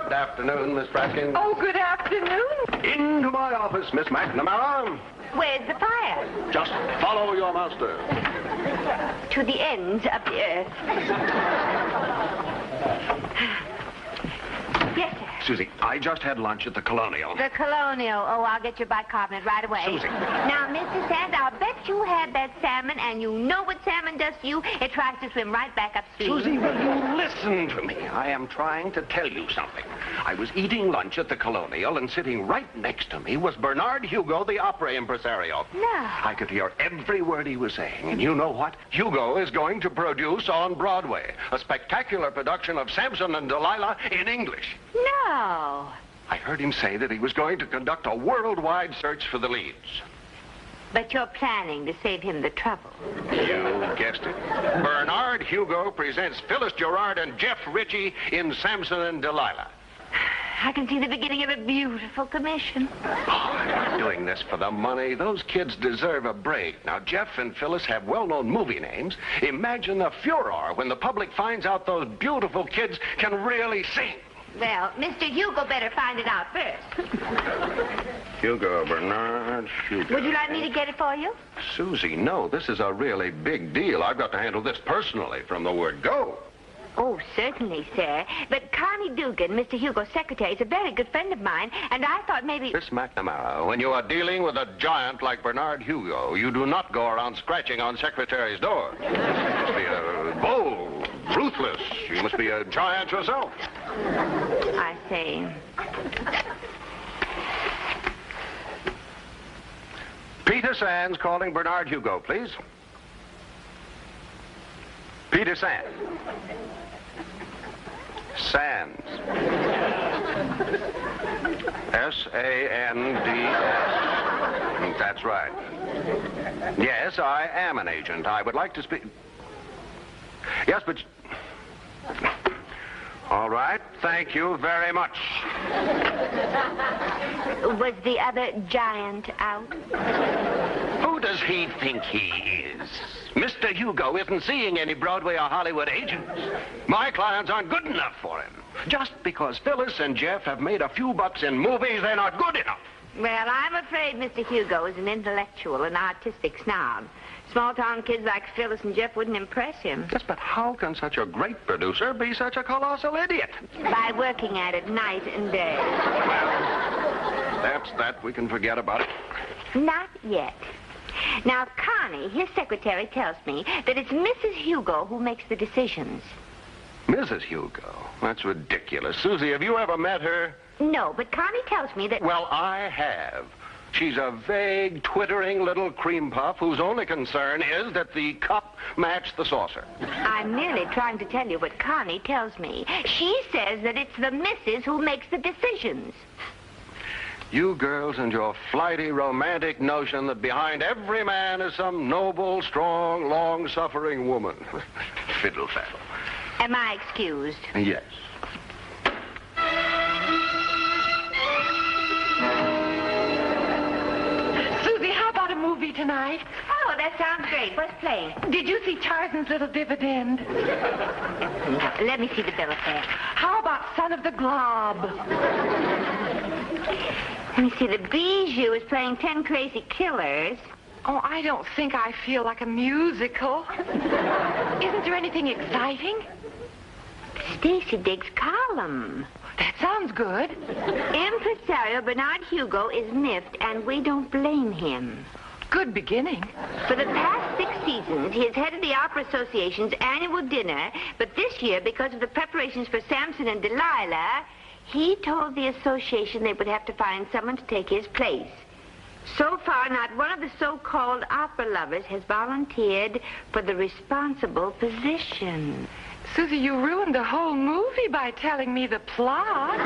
Good afternoon, Miss Praskins. Oh, good afternoon. Into my office, Miss McNamara. Where's the fire? Just follow your master. To the ends of the earth. Yes, sir. Susie, I just had lunch at the Colonial. The Colonial. Oh, I'll get your bicarbonate right away. Susie. Now, Mr. Sands, I'll bet you had that salmon, and you know what salmon does to you. It tries to swim right back upstream. Susie, will you listen to me? I am trying to tell you something. I was eating lunch at the Colonial, and sitting right next to me was Bernard Hugo, the opera impresario. No. I could hear every word he was saying. And you know what? Hugo is going to produce on Broadway a spectacular production of Samson and Delilah in English. No. I heard him say that he was going to conduct a worldwide search for the leads. But you're planning to save him the trouble. You guessed it. Bernard Hugo presents Phyllis Gerard and Jeff Ritchie in Samson and Delilah. I can see the beginning of a beautiful commission. Oh, I'm not doing this for the money. Those kids deserve a break. Now, Jeff and Phyllis have well-known movie names. Imagine the furor when the public finds out those beautiful kids can really sing. Well, Mr. Hugo better find it out first. Hugo, Bernard, Hugo. Would you like me to get it for you? Susie, no, this is a really big deal. I've got to handle this personally from the word go. Oh, certainly, sir. But Connie Dugan, Mr. Hugo's secretary, is a very good friend of mine, and I thought maybe... Miss McNamara, when you are dealing with a giant like Bernard Hugo, you do not go around scratching on secretaries' doors. You must be bold, ruthless. You must be a giant yourself. I see. Peter Sands calling Bernard Hugo, please. Peter Sands. Sands. S-A-N-D-S. That's right. Yes, I am an agent. I would like to speak... Yes, but... All right. Thank you very much. Was the other giant out? Who does he think he is? Mr. Hugo isn't seeing any Broadway or Hollywood agents. My clients aren't good enough for him. Just because Phyllis and Jeff have made a few bucks in movies, they're not good enough. Well, I'm afraid Mr. Hugo is an intellectual and artistic snob. Small-town kids like Phyllis and Jeff wouldn't impress him. Yes, but how can such a great producer be such a colossal idiot? By working at it night and day. Well, that's that. We can forget about it. Not yet. Now, Connie, his secretary, tells me that it's Mrs. Hugo who makes the decisions. Mrs. Hugo? That's ridiculous. Susie, have you ever met her? No, but Connie tells me that... Well, I have. She's a vague, twittering little cream puff whose only concern is that the cup match the saucer. I'm merely trying to tell you what Connie tells me. She says that it's the missus who makes the decisions. You girls and your flighty, romantic notion that behind every man is some noble, strong, long-suffering woman. Fiddle-faddle. Am I excused? Yes. Susie, how about a movie tonight? Oh, that sounds great. What's playing? Did you see Tarzan's Little Dividend? Let me see the bill of fare. How about Son of the Glob? Let me see. The Bijou is playing 10 Crazy Killers. Oh, I don't think I feel like a musical. Isn't there anything exciting? Stacy Diggs' column. That sounds good. Impresario Bernard Hugo is miffed, and we don't blame him. Good beginning. For the past 6 seasons, he has headed the Opera Association's annual dinner, but this year, because of the preparations for Samson and Delilah, he told the association they would have to find someone to take his place. So far, not one of the so-called opera lovers has volunteered for the responsible position. Susie, you ruined the whole movie by telling me the plot.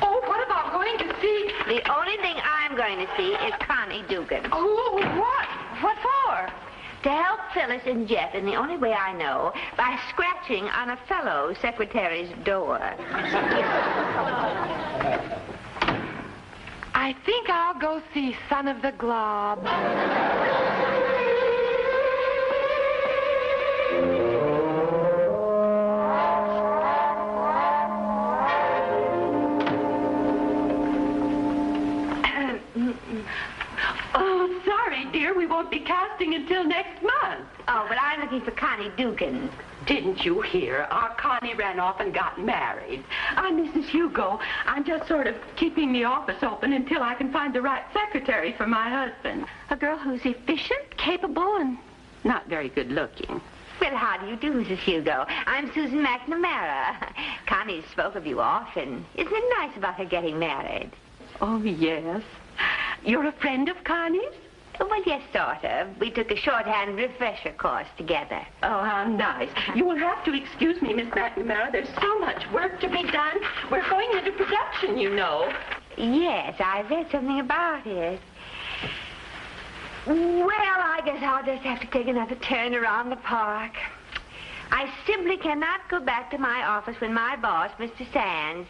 Oh, what about going to see... The only thing I'm going to see is Connie Dugan. Oh, what? What for? To help Phyllis and Jeff in the only way I know, by scratching on a fellow secretary's door. I think I'll go see Son of the Glob. lasting until next month. Oh, but I'm looking for Connie Dugan. Didn't you hear? Our Connie ran off and got married. I'm Mrs. Hugo. I'm just sort of keeping the office open until I can find the right secretary for my husband. A girl who's efficient, capable, and not very good looking. Well, how do you do, Mrs. Hugo? I'm Susan McNamara. Connie spoke of you often. Isn't it nice about her getting married? Oh, yes. You're a friend of Connie's? Well, yes, sort of. We took a shorthand refresher course together. Oh, how nice. You will have to excuse me, Miss McNamara. There's so much work to be done. We're going into production, you know. Yes, I read something about it. Well, I guess I'll just have to take another turn around the park. I simply cannot go back to my office when my boss, Mr. Sands,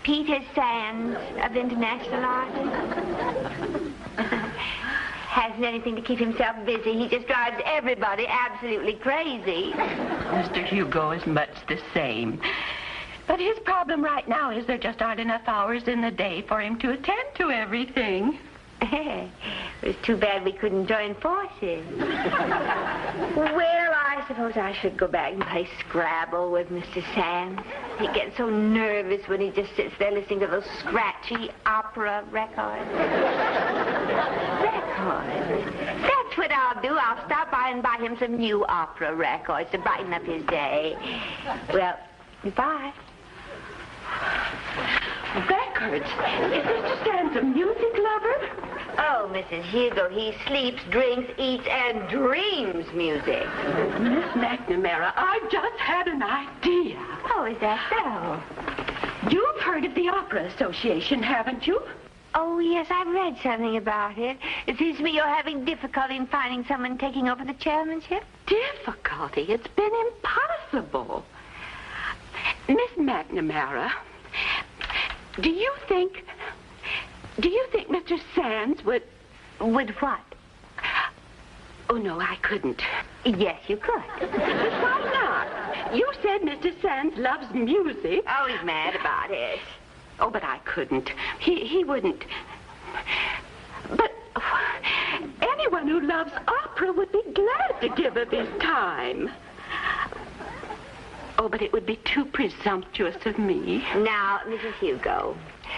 Peter Sands of International Art, hasn't anything to keep himself busy. He just drives everybody absolutely crazy. Mr. Hugo is much the same. But his problem right now is there just aren't enough hours in the day for him to attend to everything. It was too bad we couldn't join forces. Well, I suppose I should go back and play Scrabble with Mr. Sands. He gets so nervous when he just sits there listening to those scratchy opera records. Records? That's what I'll do. I'll stop by and buy him some new opera records to brighten up his day. Well, goodbye. Records? Is Mr. Sands a music lover? Oh, Mrs. Hugo, he sleeps, drinks, eats, and dreams music. Miss McNamara, I just had an idea. Oh, is that so? You've heard of the Opera Association, haven't you? Oh, yes, I've read something about it. It seems to me you're having difficulty in finding someone taking over the chairmanship. Difficulty? It's been impossible. Miss McNamara, do you think Mr. Sands would... Would what? Oh, no, I couldn't. Yes, you could. But why not? You said Mr. Sands loves music. Oh, he's mad about it. Oh, but I couldn't. He wouldn't. But anyone who loves opera would be glad to give of his time. Oh, but it would be too presumptuous of me. Now, Mrs. Hugo,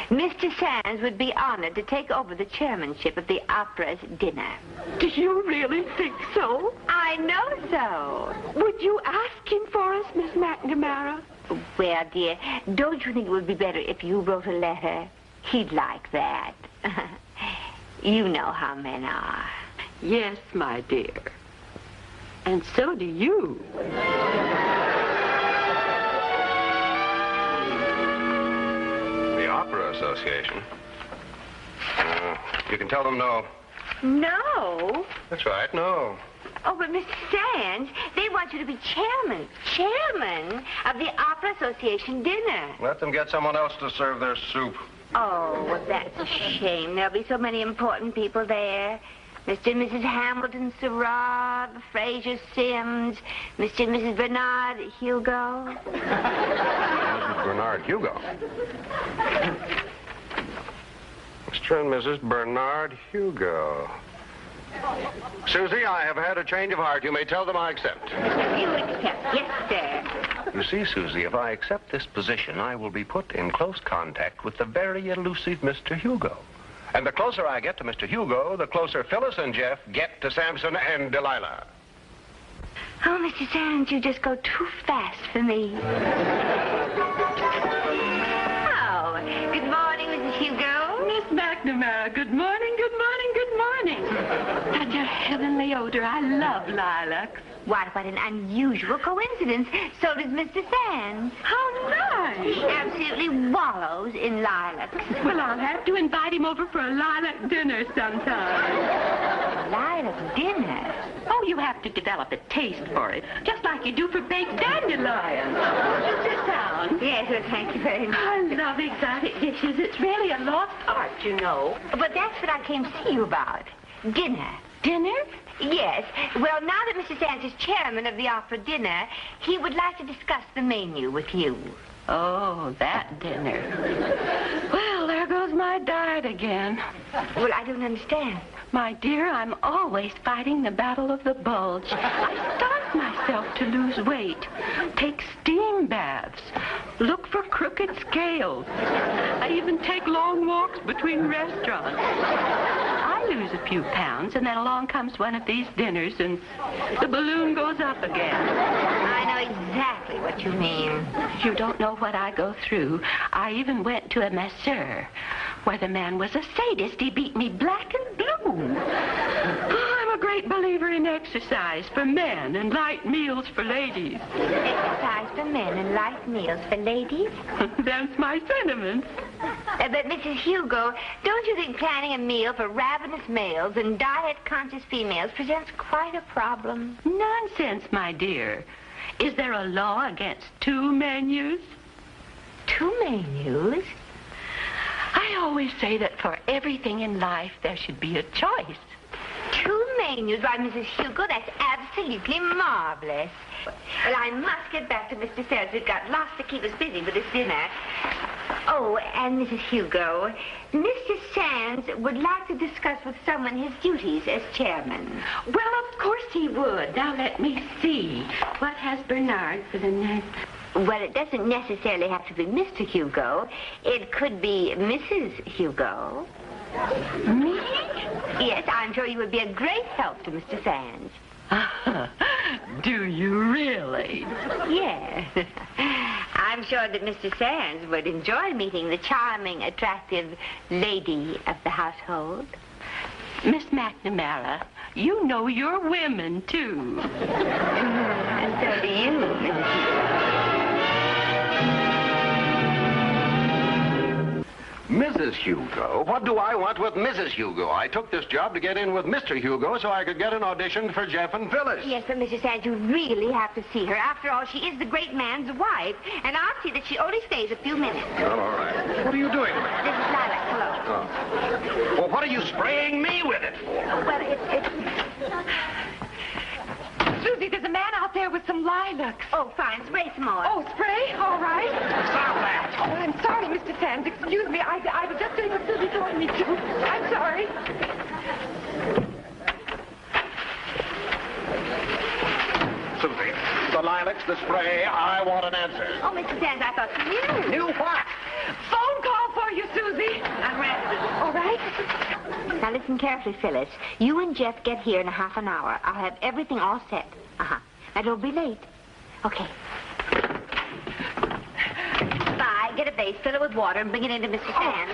Mr. Sands would be honored to take over the chairmanship of the opera's dinner. Do you really think so? I know so. Would you ask him for us, Miss McNamara? Well, dear, don't you think it would be better if you wrote a letter? He'd like that. You know how men are. Yes, my dear. And so do you. Opera Association. You can tell them no. No? That's right, no. Oh, but Mr. Sands, they want you to be chairman of the Opera Association dinner. Let them get someone else to serve their soup. Oh, well, that's a shame. There'll be so many important people there. Mr. and Mrs. Hamilton Surratt, Fraser Sims, Mr. and Mrs. Bernard Hugo. Mrs. Bernard Hugo? Mr. and Mrs. Bernard Hugo. Susie, I have had a change of heart. You may tell them I accept. You accept? Yes, sir. You see, Susie, if I accept this position, I will be put in close contact with the very elusive Mr. Hugo. And the closer I get to Mr. Hugo, the closer Phyllis and Jeff get to Samson and Delilah. Oh, Mr. Sands, you just go too fast for me. Oh, good morning, Mrs. Hugo. Miss McNamara, good morning, good morning, good morning. Such a heavenly odor. I love lilacs. What an unusual coincidence. So does Mr. Sands. How nice. He absolutely wallows in lilacs. Well, I'll have to invite him over for a lilac dinner sometime. Lilac dinner? Oh, you have to develop a taste for it, just like you do for baked dandelions. You sit down. Yes, well, thank you very much. I love exotic dishes. It's really a lost art, you know. But that's what I came to see you about. Dinner. Dinner? Yes. Well, now that Mr. Sands is chairman of the opera dinner, he would like to discuss the menu with you. Oh, that dinner. Well, there goes my diet again. Well, I don't understand. My dear, I'm always fighting the battle of the bulge. I starve myself to lose weight. Take steam baths. Look for crooked scales. I even take long walks between restaurants. I lose a few pounds, and then along comes one of these dinners, and the balloon goes up again. I know exactly what you mean. You don't know what I go through. I even went to a masseur, where the man was a sadist. He beat me black and blue. Oh, I'm a great believer in exercise for men and light meals for ladies. Exercise for men and light meals for ladies? That's my sentiments. But, Mrs. Hugo, don't you think planning a meal for ravenous males and diet-conscious females presents quite a problem? Nonsense, my dear. Is there a law against 2 menus? 2 menus? I always say that for everything in life, there should be a choice. 2 menus? Why, Mrs. Hugo, that's absolutely marvelous. Well, I must get back to Mr. Sands. We've got lots to keep us busy with this dinner. Oh, and Mrs. Hugo, Mr. Sands would like to discuss with someone his duties as chairman. Well, of course he would. Now, let me see. What has Bernard for the next... Well, it doesn't necessarily have to be Mr. Hugo. It could be Mrs. Hugo. Me? Yes, I'm sure you would be a great help to Mr. Sands. Do you really? Yes. I'm sure that Mr. Sands would enjoy meeting the charming, attractive lady of the household. Miss McNamara, you know you're women, too. And so do you, Mrs. Hugo. Mrs. Hugo? What do I want with Mrs. Hugo? I took this job to get in with Mr. Hugo so I could get an audition for Jeff and Phyllis. Yes, but Mrs. Sands, you really have to see her. After all, she is the great man's wife, and I'll see that she only stays a few minutes. Well, all right. What are you doing? This is lilac cologne. Oh. Well, what are you spraying me with it for? Well, it's... Susie, there's a man out there with some lilacs. Oh, fine. Spray some more. Oh, spray? All right. Stop that. Oh, I'm sorry, Mr. Sands. Excuse me. I was just doing what Susie told me to. I'm sorry. Susie, the lilacs, the spray, I want an answer. Oh, Mr. Sands, I thought you knew. You what? Phone call for you, Susie. I'm ready. All right. Now, listen carefully, Phyllis. You and Jeff get here in a half an hour. I'll have everything all set. Uh-huh. Now, don't be late. Okay. Bye. Get a vase, fill it with water, and bring it into Mr. Sands.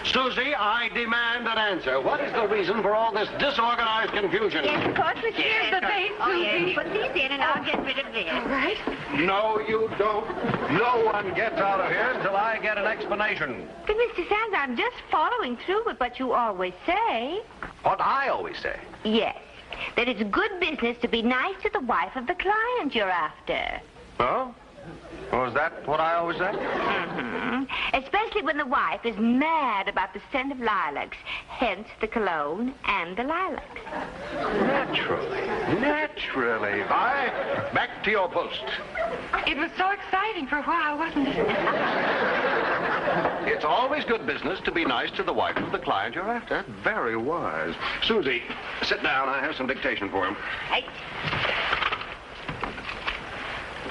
Susie, I demand an answer. What is the reason for all this disorganized confusion? Yes, of course, Mr. Here's the vase, Oh, yes. Susie. Put these in, and I'll get rid of this. All right. No, you don't. No one gets out of here until I get an explanation. But, Mr. Sands, I'm just following through with what you always say. What I always say. Yes. That it's good business to be nice to the wife of the client you're after. Oh? Was that what I always say? Mm-hmm. Especially when the wife is mad about the scent of lilacs, hence the cologne and the lilacs. Naturally. Vi, back to your post. It was so exciting for a while, wasn't it? It's always good business to be nice to the wife of the client you're after. Very wise. Susie, sit down. I have some dictation for him. Right.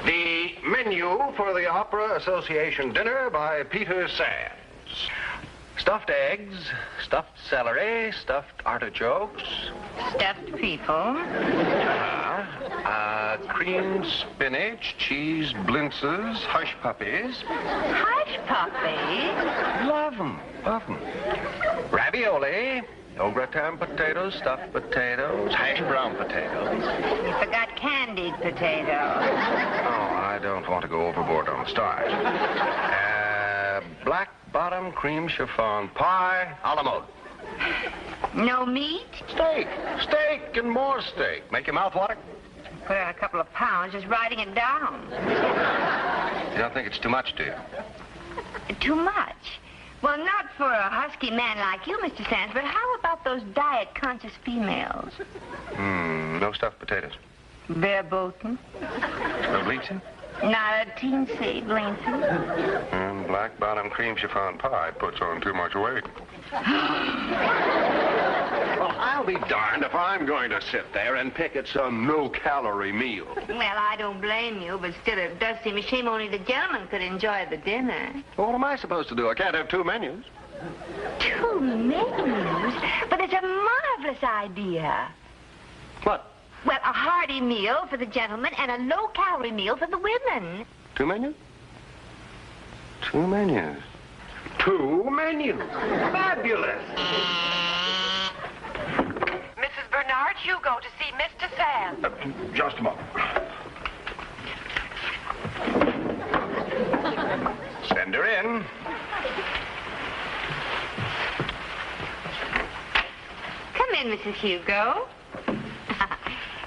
The menu for the Opera Association dinner by Peter Sands. Stuffed eggs, stuffed celery, stuffed artichokes. Stuffed people. Creamed spinach, cheese blintzes, hush puppies. Hush puppies. Love 'em, love 'em. Ravioli, au gratin potatoes, stuffed potatoes, hash brown potatoes. You forgot candied potatoes. Oh, I don't want to go overboard on starch. Black bottom cream chiffon pie a la mode. No meat? Steak. Steak and more steak. Make your mouth water? Put on a couple of pounds just writing it down. You don't think it's too much, do you? Too much? Well, not for a husky man like you, Mr. Sands, but how about those diet-conscious females? No stuffed potatoes. Verboten? No bleaching? Not a teensy, Blancy. And black bottom cream chiffon pie puts on too much weight. Well, I'll be darned if I'm going to sit there and pick at some no-calorie meal. Well, I don't blame you, but still, it does seem a shame only the gentleman could enjoy the dinner. Well, what am I supposed to do? I can't have 2 menus. 2 menus? But it's a marvelous idea. What? Well, a hearty meal for the gentlemen and a low-calorie meal for the women. 2 menus? 2 menus. 2 menus. Fabulous. Mrs. Bernard Hugo to see Mr. Sands. Just a moment. Send her in. Come in, Mrs. Hugo.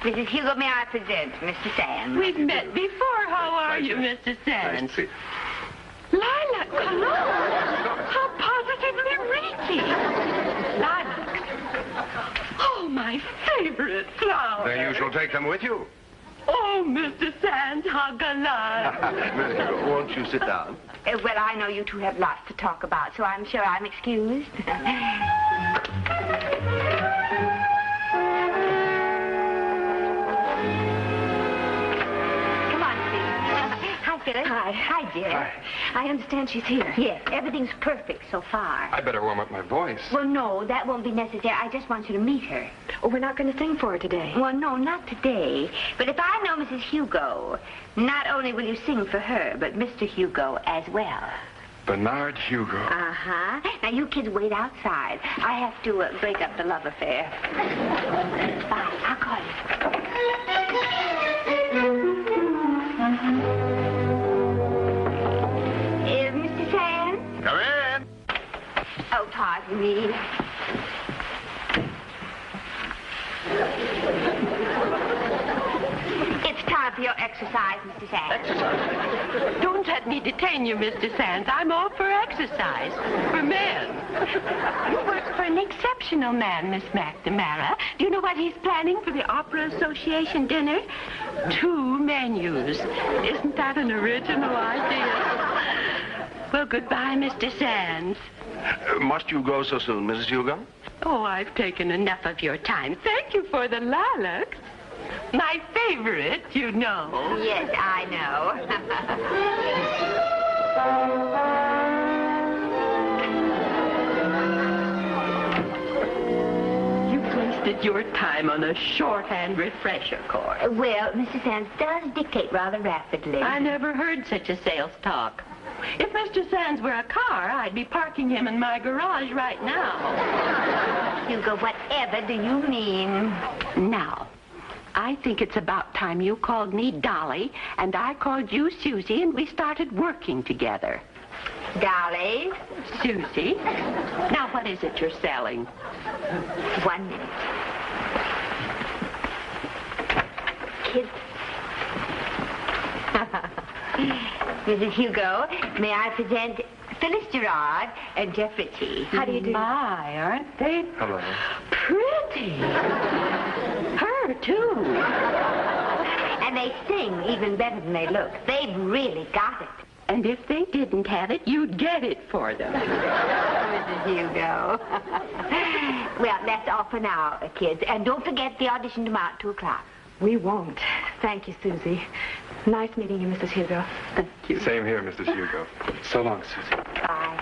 Mrs. Hugo, may I present Mr. Sands? We've met before. How are you, Mr. Sands? Nice to see you. Lilac Calhoun. How positively reeky. Lilacs. Oh, my favorite flower. Then you shall take them with you. Oh, Mr. Sands, how gallant. Won't you sit down? Well, I know you two have lots to talk about, so I'm sure I'm excused. Phyllis. Hi, dear. Hi. I understand she's here. Yes, everything's perfect so far. I better warm up my voice. Well, no, that won't be necessary. I just want you to meet her. Oh, we're not going to sing for her today. Well, no, not today. But if I know Mrs. Hugo, not only will you sing for her, but Mr. Hugo as well. Bernard Hugo. Uh-huh. Now, you kids wait outside. I have to break up the love affair. Bye. I'll call you. Mr. Sands? Come in. Oh, pardon me. It's time for your exercise, Mr. Sands. Exercise. Don't let me detain you, Mr. Sands. I'm all for exercise. For men. You work for an exceptional man, Miss McNamara. Do you know what he's planning for the Opera Association dinner? 2 menus. Isn't that an original idea? Well, goodbye, Mr. Sands. Must you go so soon, Mrs. Hugo? Oh, I've taken enough of your time. Thank you for the lilacs. My favorite, you know. Yes, I know. You've wasted your time on a shorthand refresher course. Well, Mr. Sands does dictate rather rapidly. I never heard such a sales talk. If Mr. Sands were a car, I'd be parking him in my garage right now. Hugo, whatever do you mean? Now, I think it's about time you called me Dolly, and I called you Susie, and we started working together. Dolly? Susie? Now, what is it you're selling? 1 minute. Kids. Mrs. Hugo, may I present Phyllis Gerard and Jeff Ritchie. How do you do? My, aren't they Hello. pretty? Her, too. And they sing even better than they look. They've really got it. And if they didn't have it, you'd get it for them. Mrs. Hugo. Well, that's all for now, kids. And don't forget the audition tomorrow at 2 o'clock. We won't. Thank you, Susie. Nice meeting you, Mrs. Hugo. Thank you. Same here, Mrs. Hugo. So long, Susie. Bye.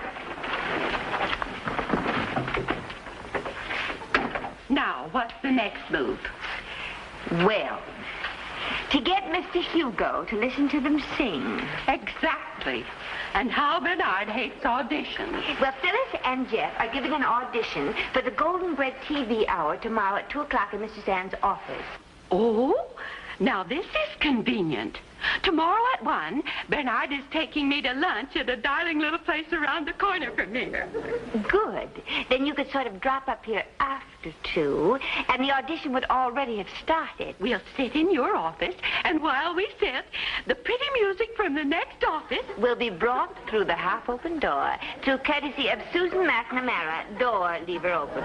Now, what's the next move? Well, to get Mr. Hugo to listen to them sing. Exactly. And how Bernard hates auditions. Well, Phyllis and Jeff are giving an audition for the Golden Bread TV hour tomorrow at 2 o'clock in Mr. Sands' office. Oh, now this is convenient. Tomorrow at 1, Bernard is taking me to lunch at a darling little place around the corner from here. Good. Then you could sort of drop up here after 2, and the audition would already have started. We'll sit in your office, and while we sit, the pretty music from the next office Will be brought through the half-open door, through courtesy of Susan McNamara. Door lever open.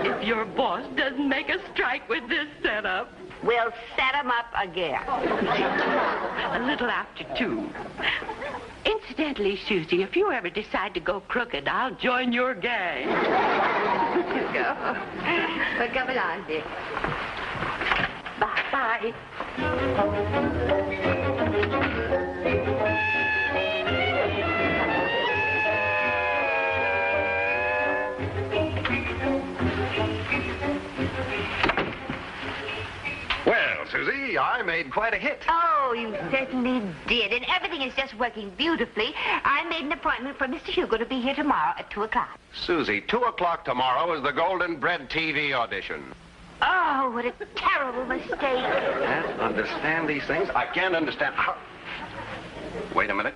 if your boss doesn't make a strike with this setup. We'll set him up again. A little after 2. Incidentally, Susie, if you ever decide to go crooked, I'll join your gang. Go. Well, come along, dear. Bye-bye. Well, Susie, I made quite a hit. Oh, you certainly did. And everything is just working beautifully. I made an appointment for Mr. Hugo to be here tomorrow at 2 o'clock. Susie, 2 o'clock tomorrow is the Golden Bread TV audition. Oh, what a terrible mistake. Can't understand these things. I can't understand how... Wait a minute.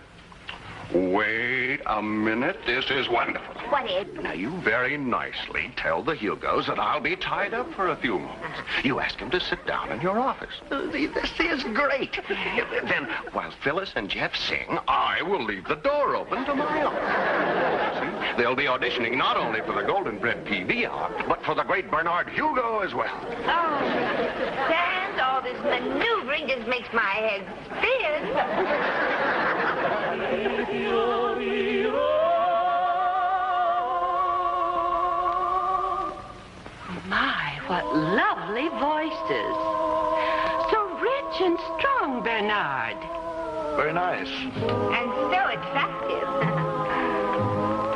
Wait a minute. This is wonderful. What is? Now, you very nicely tell the Hugos that I'll be tied up for a few moments. You ask him to sit down in your office. Susie, this is great. Then, while Phyllis and Jeff sing, I will leave the door open to my office. See? They'll be auditioning not only for the Golden Bread TV hour, but for the great Bernard Hugo as well. Oh, Sans, all this maneuvering just makes my head spin. My, what lovely voices. So rich and strong, Bernard. Very nice. And so attractive.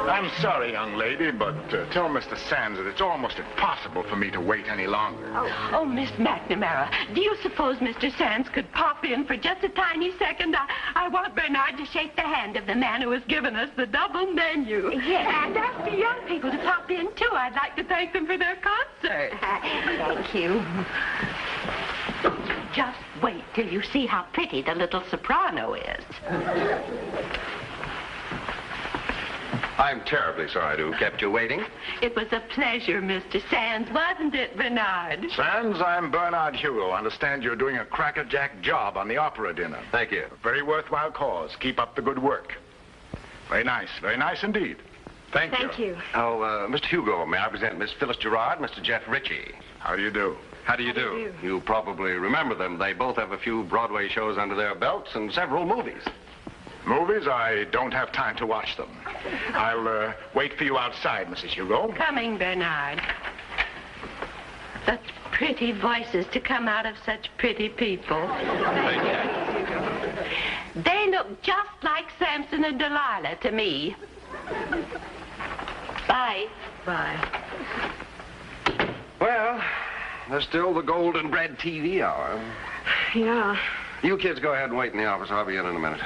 I'm sorry, young lady, but tell Mr. Sands that it's almost impossible for me to wait any longer. Oh, Miss McNamara, do you suppose Mr. Sands could pop in for just a tiny second? I want Bernard to shake the hand of the man who has given us the double menu. Yes. And ask the young people to pop in, too. I'd like to thank them for their concert. Thank you. Just wait till you see how pretty the little soprano is. I'm terribly sorry to have kept you waiting. It was a pleasure, Mr. Sands, wasn't it, Bernard? Sands, I'm Bernard Hugo. I understand you're doing a crackerjack job on the opera dinner. Thank you. A very worthwhile cause. Keep up the good work. Very nice indeed. Thank you. Oh, Mr. Hugo, may I present Miss Phyllis Gerard, Mr. Jeff Ritchie. How do you do? How do you do? You probably remember them. They both have a few Broadway shows under their belts and several movies. Movies? I don't have time to watch them. I'll wait for you outside, Mrs. Hugo. Coming, Bernard. Such pretty voices to come out of such pretty people. They look just like Samson and Delilah to me. Bye. Bye. Well, there's still the Golden Bread TV hour. Yeah. You kids go ahead and wait in the office. I'll be in a minute.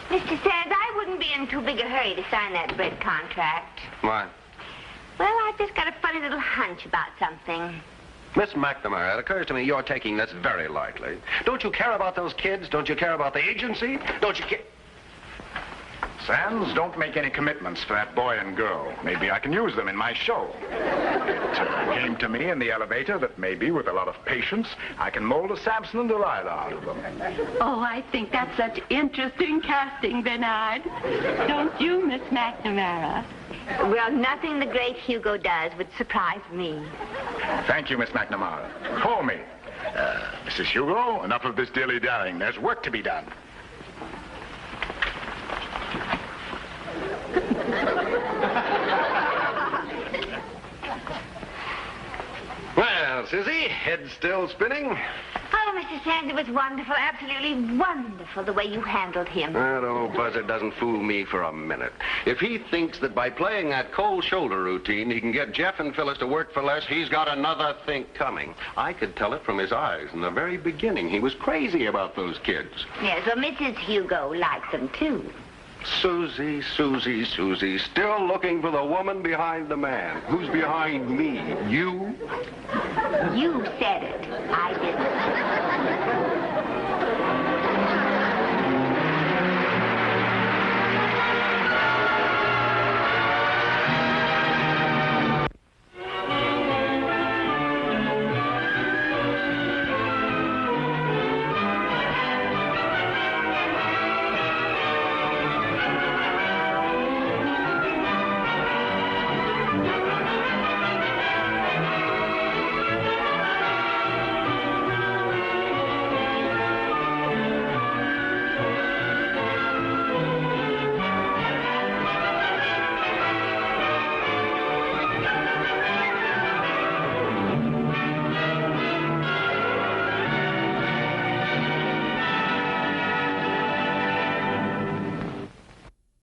Mr. Sands, I wouldn't be in too big a hurry to sign that bread contract. Why? Well, I've just got a funny little hunch about something. Miss McNamara, it occurs to me you're taking this very lightly. Don't you care about those kids? Don't you care about the agency? Don't you care... Sands, don't make any commitments for that boy and girl. Maybe I can use them in my show. It came to me in the elevator that maybe, with a lot of patience, I can mold a Samson and Delilah out of them. Oh, I think that's such interesting casting, Bernard. Don't you, Miss McNamara? Well, nothing the great Hugo does would surprise me. Thank you, Miss McNamara. Call me. Mrs. Hugo, enough of this dilly-dallying. There's work to be done. Well, Susie, head still spinning? Oh, Mr. Sands, it was wonderful, absolutely wonderful the way you handled him. That old buzzard doesn't fool me for a minute. If he thinks that by playing that cold shoulder routine he can get Jeff and Phyllis to work for less, he's got another think coming. I could tell it from his eyes in the very beginning. He was crazy about those kids. Yes, well, Mrs. Hugo liked them, too. Susie, Susie, Susie, still looking for the woman behind the man. Who's behind me? You? You said it. I didn't.